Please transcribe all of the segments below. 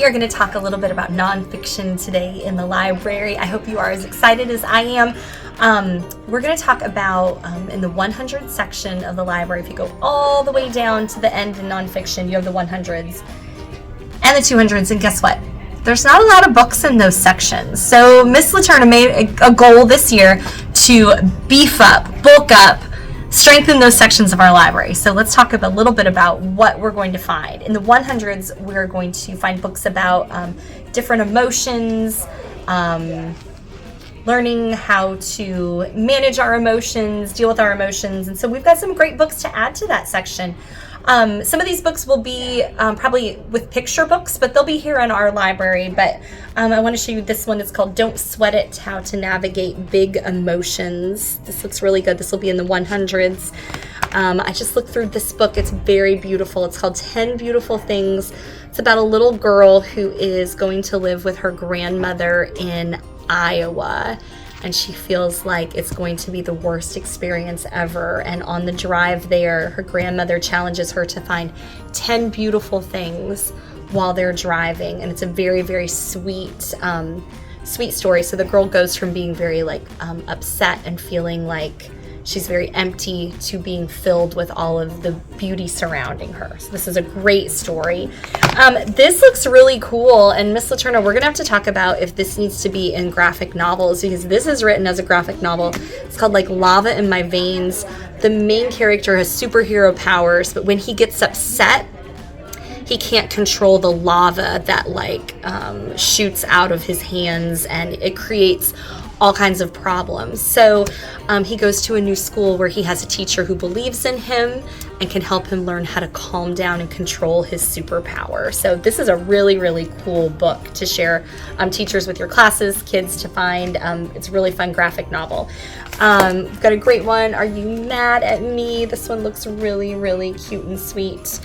we are going to talk a little bit about nonfiction today in the library. I hope you are as excited as I am. We're going to talk about in the 100 section of the library. If you go all the way down to the end in nonfiction, you have the 100s and the 200s, and guess what? There's not a lot of books in those sections. So Miss Laterna made a goal this year to beef up, bulk up, strengthen those sections of our library. So let's talk a little bit about what we're going to find. In the 100s, we're going to find books about different emotions, learning how to manage our emotions, deal with our emotions. And so we've got some great books to add to that section. Some of these books will be probably with picture books, but they'll be here in our library. But I want to show you this one. It's called Don't Sweat It, How to Navigate Big Emotions. This looks really good. This will be in the 100s. I just looked through this book. It's very beautiful. It's called 10 Beautiful Things. It's about a little girl who is going to live with her grandmother in Iowa. And she feels like it's going to be the worst experience ever. And on the drive there, her grandmother challenges her to find 10 beautiful things while they're driving. And it's a very, very sweet, sweet story. So the girl goes from being very upset and feeling like she's very empty to being filled with all of the beauty surrounding her. So this is a great story. This looks really cool. And Miss Laterna, we're going to have to talk about if this needs to be in graphic novels, because this is written as a graphic novel. It's called Lava in My Veins. The main character has superhero powers, but when he gets upset, he can't control the lava that shoots out of his hands, and it creates all kinds of problems. So he goes to a new school where he has a teacher who believes in him and can help him learn how to calm down and control his superpower. So this is a really, really cool book to share teachers with your classes, kids to find. It's a really fun graphic novel. We've got a great one, Are You Mad at Me? This one looks really, really cute and sweet.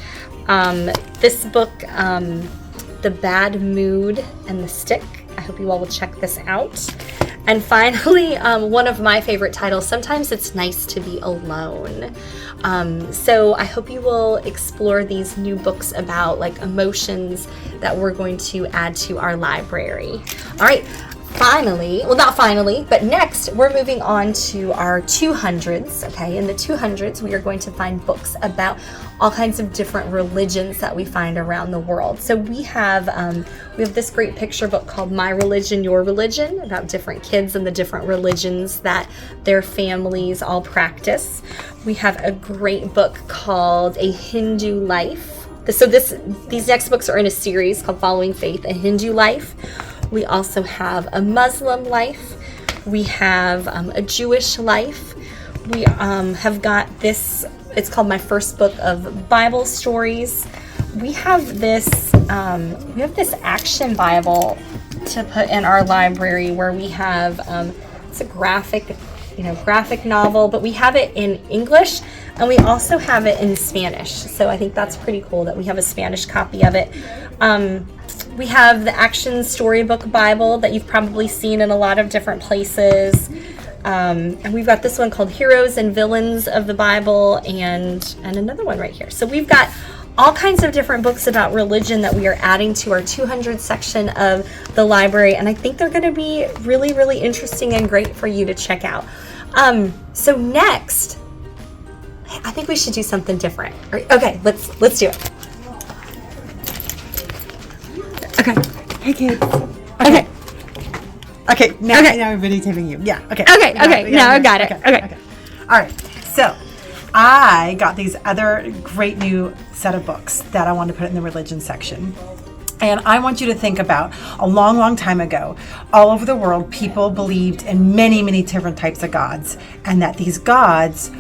This book, The Bad Mood and the Stick. I hope you all will check this out. And finally, one of my favorite titles, Sometimes It's Nice to Be Alone. So I hope you will explore these new books about emotions that we're going to add to our library. All right, but next we're moving on to our 200s. Okay, in the 200s, we are going to find books about all kinds of different religions that we find around the world. So we have this great picture book called My Religion, Your Religion, about different kids and the different religions that their families all practice. We have a great book called A Hindu Life. So these next books are in a series called Following Faith, A Hindu Life. We also have a Muslim life. We have a Jewish life. We have got this, it's called My First Book of Bible Stories. We have this action Bible to put in our library where we have, it's a graphic novel, but we have it in English and we also have it in Spanish. So I think that's pretty cool that we have a Spanish copy of it. We have the Action Storybook Bible that you've probably seen in a lot of different places. And we've got this one called Heroes and Villains of the Bible, and another one right here. So we've got all kinds of different books about religion that we are adding to our 200 section of the library. And I think they're going to be really, really interesting and great for you to check out. So next, I think we should do something different. Okay, let's do it. Okay. Hey, kids. Okay. Okay. Now I'm videotaping you. Yeah. Okay. Okay. Now I got it. Okay. All right. So I got these other great new set of books that I want to put in the religion section. And I want you to think about a long, long time ago, all over the world, people believed in many, many different types of gods, and that these gods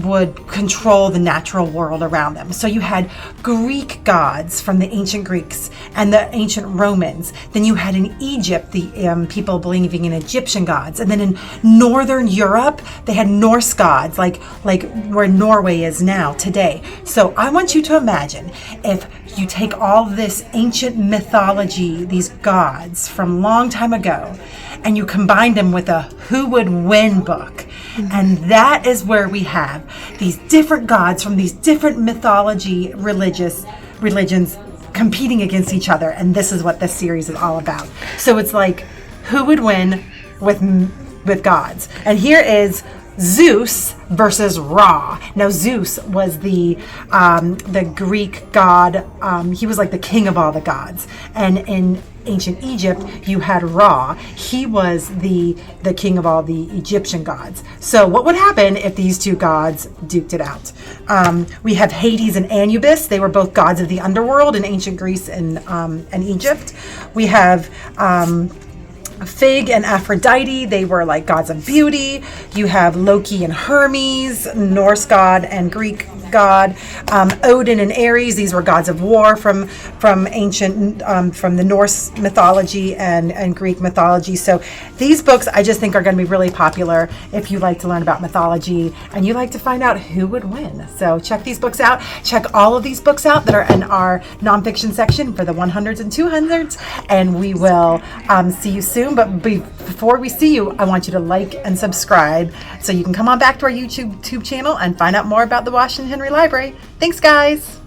would control the natural world around them. So you had Greek gods from the ancient Greeks and the ancient Romans. Then you had in Egypt the people believing in Egyptian gods. And then in Northern Europe, they had Norse gods, like where Norway is now today. So I want you to imagine if you take all this ancient mythology, these gods from long time ago, and you combine them with a Who Would Win book. And that is where we have these different gods from these different mythology religions competing against each other, and this is what this series is all about. So it's like, who would win with gods? And here is Zeus versus Ra. Now Zeus was the Greek god. He was like the king of all the gods, and in ancient Egypt you had Ra. He was the king of all the Egyptian gods. So what would happen if these two gods duked it out? We have Hades and Anubis. They were both gods of the underworld in ancient Greece and Egypt. We have Fig and Aphrodite, they were like gods of beauty. You have Loki and Hermes, Norse god and Greek god. Odin and Ares, these were gods of war from ancient, from the Norse mythology and Greek mythology. So these books I just think are going to be really popular if you like to learn about mythology and you like to find out who would win. So check these books out. Check all of these books out that are in our nonfiction section for the 100s and 200s, and we will see you soon. But before we see you, I want you to like and subscribe so you can come on back to our YouTube channel and find out more about the Washington Henry Library. Thanks, guys.